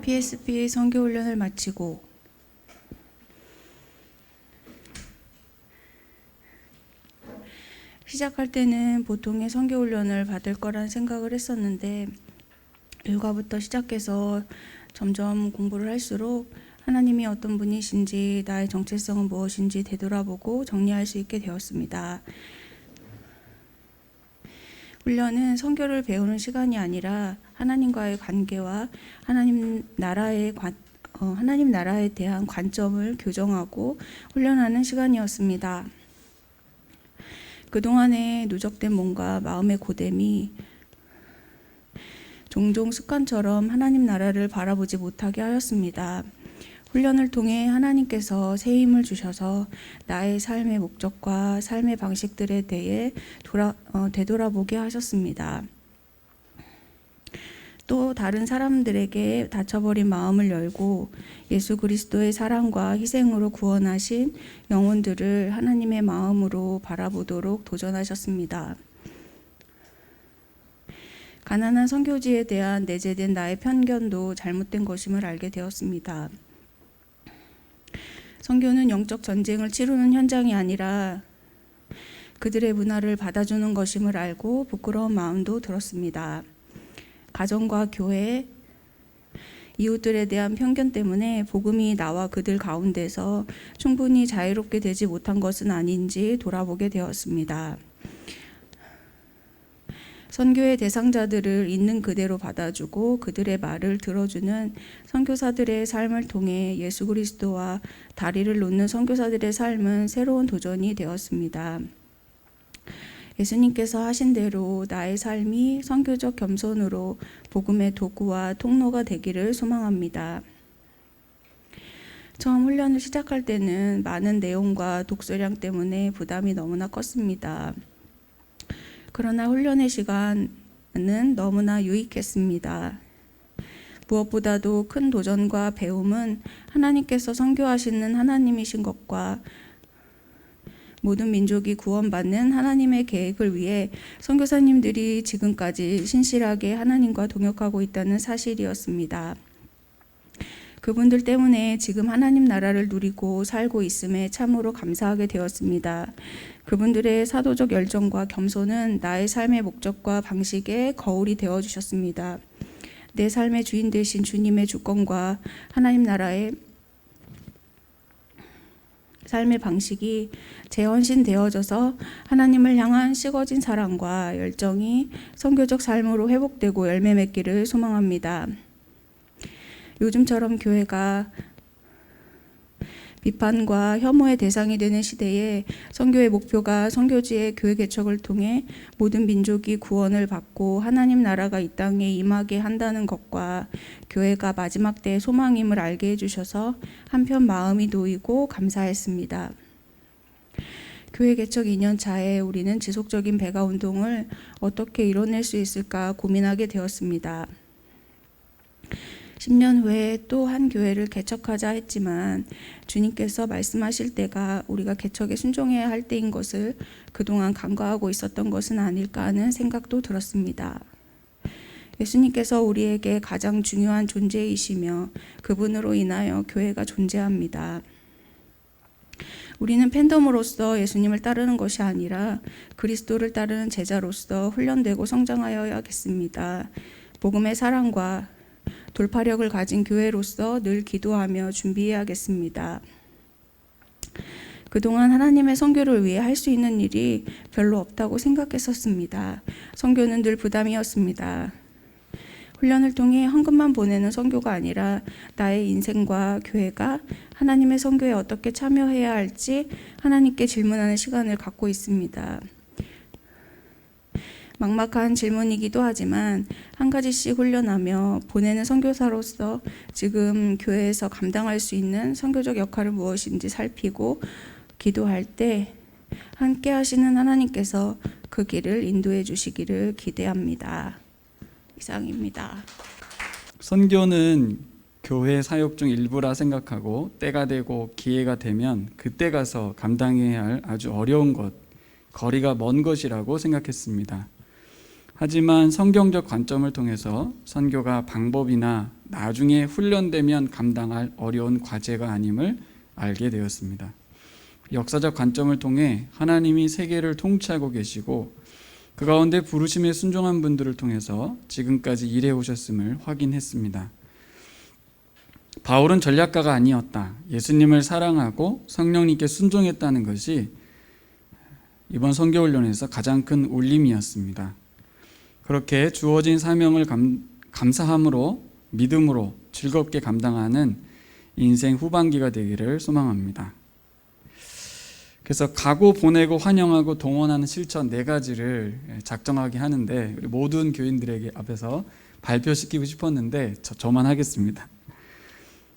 PSP 선교 훈련을 마치고 시작할 때는 보통의 선교 훈련을 받을 거란 생각을 했었는데 일과부터 시작해서 점점 공부를 할수록 하나님이 어떤 분이신지 나의 정체성은 무엇인지 되돌아보고 정리할 수 있게 되었습니다. 훈련은 선교를 배우는 시간이 아니라 하나님과의 관계와 하나님 나라에 대한 관점을 교정하고 훈련하는 시간이었습니다. 그동안에 누적된 몸과 마음의 고됨이 종종 습관처럼 하나님 나라를 바라보지 못하게 하였습니다. 훈련을 통해 하나님께서 새 힘을 주셔서 나의 삶의 목적과 삶의 방식들에 대해 되돌아보게 하셨습니다. 또 다른 사람들에게 닫혀버린 마음을 열고 예수 그리스도의 사랑과 희생으로 구원하신 영혼들을 하나님의 마음으로 바라보도록 도전하셨습니다. 가난한 선교지에 대한 내재된 나의 편견도 잘못된 것임을 알게 되었습니다. 선교는 영적 전쟁을 치르는 현장이 아니라 그들의 문화를 받아주는 것임을 알고 부끄러운 마음도 들었습니다. 가정과 교회, 이웃들에 대한 편견 때문에 복음이 나와 그들 가운데서 충분히 자유롭게 되지 못한 것은 아닌지 돌아보게 되었습니다. 선교의 대상자들을 있는 그대로 받아주고 그들의 말을 들어주는 선교사들의 삶을 통해 예수 그리스도와 다리를 놓는 선교사들의 삶은 새로운 도전이 되었습니다. 예수님께서 하신 대로 나의 삶이 선교적 겸손으로 복음의 도구와 통로가 되기를 소망합니다. 처음 훈련을 시작할 때는 많은 내용과 독서량 때문에 부담이 너무나 컸습니다. 그러나 훈련의 시간은 너무나 유익했습니다. 무엇보다도 큰 도전과 배움은 하나님께서 선교하시는 하나님이신 것과 모든 민족이 구원받는 하나님의 계획을 위해 선교사님들이 지금까지 신실하게 하나님과 동역하고 있다는 사실이었습니다. 그분들 때문에 지금 하나님 나라를 누리고 살고 있음에 참으로 감사하게 되었습니다. 그분들의 사도적 열정과 겸손은 나의 삶의 목적과 방식에 거울이 되어주셨습니다. 내 삶의 주인 되신 주님의 주권과 하나님 나라의 삶의 방식이 재헌신되어져서 하나님을 향한 식어진 사랑과 열정이 선교적 삶으로 회복되고 열매 맺기를 소망합니다. 요즘처럼 교회가 비판과 혐오의 대상이 되는 시대에 선교의 목표가 선교지의 교회 개척을 통해 모든 민족이 구원을 받고 하나님 나라가 이 땅에 임하게 한다는 것과 교회가 마지막 때의 소망임을 알게 해주셔서 한편 마음이 놓이고 감사했습니다. 교회 개척 2년 차에 우리는 지속적인 배가 운동을 어떻게 이뤄낼 수 있을까 고민하게 되었습니다. 10년 후에 또 한 교회를 개척하자 했지만 주님께서 말씀하실 때가 우리가 개척에 순종해야 할 때인 것을 그동안 간과하고 있었던 것은 아닐까 하는 생각도 들었습니다. 예수님께서 우리에게 가장 중요한 존재이시며 그분으로 인하여 교회가 존재합니다. 우리는 팬덤으로서 예수님을 따르는 것이 아니라 그리스도를 따르는 제자로서 훈련되고 성장하여야겠습니다. 복음의 사랑과 돌파력을 가진 교회로서 늘 기도하며 준비해야겠습니다. 그동안 하나님의 선교를 위해 할 수 있는 일이 별로 없다고 생각했었습니다. 선교는 늘 부담이었습니다. 훈련을 통해 헌금만 보내는 선교가 아니라 나의 인생과 교회가 하나님의 선교에 어떻게 참여해야 할지 하나님께 질문하는 시간을 갖고 있습니다. 막막한 질문이기도 하지만 한 가지씩 훈련하며 보내는 선교사로서 지금 교회에서 감당할 수 있는 선교적 역할은 무엇인지 살피고 기도할 때 함께 하시는 하나님께서 그 길을 인도해 주시기를 기대합니다. 이상입니다. 선교는 교회 사역 중 일부라 생각하고 때가 되고 기회가 되면 그때 가서 감당해야 할 아주 어려운 것, 거리가 먼 것이라고 생각했습니다. 하지만 성경적 관점을 통해서 선교가 방법이나 나중에 훈련되면 감당할 어려운 과제가 아님을 알게 되었습니다. 역사적 관점을 통해 하나님이 세계를 통치하고 계시고 그 가운데 부르심에 순종한 분들을 통해서 지금까지 일해 오셨음을 확인했습니다. 바울은 전략가가 아니었다. 예수님을 사랑하고 성령님께 순종했다는 것이 이번 선교훈련에서 가장 큰 울림이었습니다. 그렇게 주어진 사명을 감사함으로 믿음으로 즐겁게 감당하는 인생 후반기가 되기를 소망합니다. 그래서 가고 보내고 환영하고 동원하는 실천 4가지를 작정하게 하는데 우리 모든 교인들에게 앞에서 발표시키고 싶었는데 저만 하겠습니다.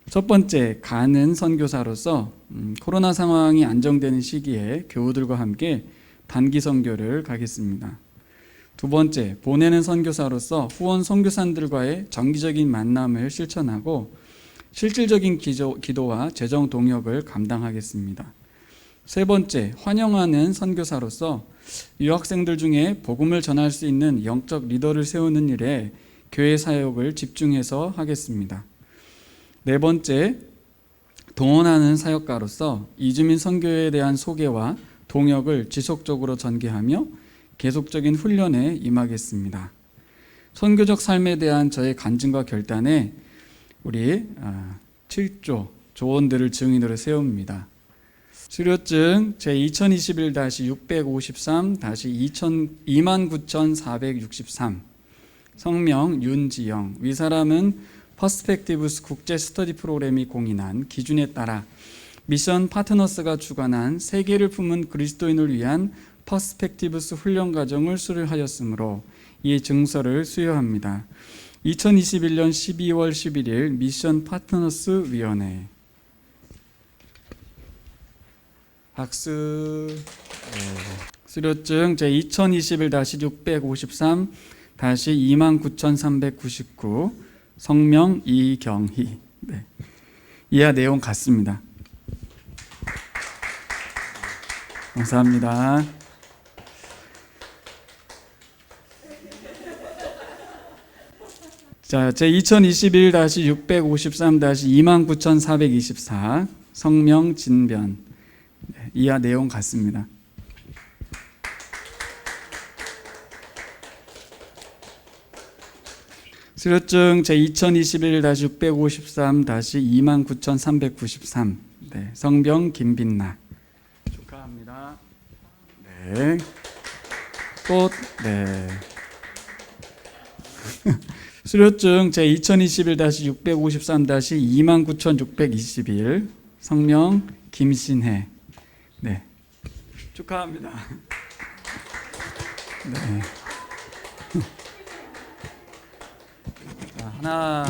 첫 번째, 가는 선교사로서 코로나 상황이 안정되는 시기에 교우들과 함께 단기 선교를 가겠습니다. 두 번째, 보내는 선교사로서 후원 선교사들과의 정기적인 만남을 실천하고 실질적인 기도와 재정 동역을 감당하겠습니다. 세 번째, 환영하는 선교사로서 유학생들 중에 복음을 전할 수 있는 영적 리더를 세우는 일에 교회 사역을 집중해서 하겠습니다. 네 번째, 동원하는 사역가로서 이주민 선교에 대한 소개와 동역을 지속적으로 전개하며 계속적인 훈련에 임하겠습니다. 선교적 삶에 대한 저의 간증과 결단에 우리 7조 조언들을 증인으로 세웁니다. 수료증 제2021-653-29463 성명 윤지영. 위 사람은 퍼스펙티브스 국제 스터디 프로그램이 공인한 기준에 따라 미션 파트너스가 주관한 세계를 품은 그리스도인을 위한 퍼스펙티브스 훈련 과정을 수료하였으므로 이 증서를 수여합니다. 2021년 12월 11일 미션 파트너스 위원회. 박수. 수료증 제2021-653-29399 성명 이경희. 네. 이하 내용 같습니다. 감사합니다. 자, 제2021-653-29424 성명 진변. 네, 이하 내용 같습니다. 수료증 제2021-653-29393 네, 성병 김빛나. 축하합니다. 네. 또 네. 수료증 제2021-653-29621 성명 김신혜. 네. 축하합니다. 네. 자, 하나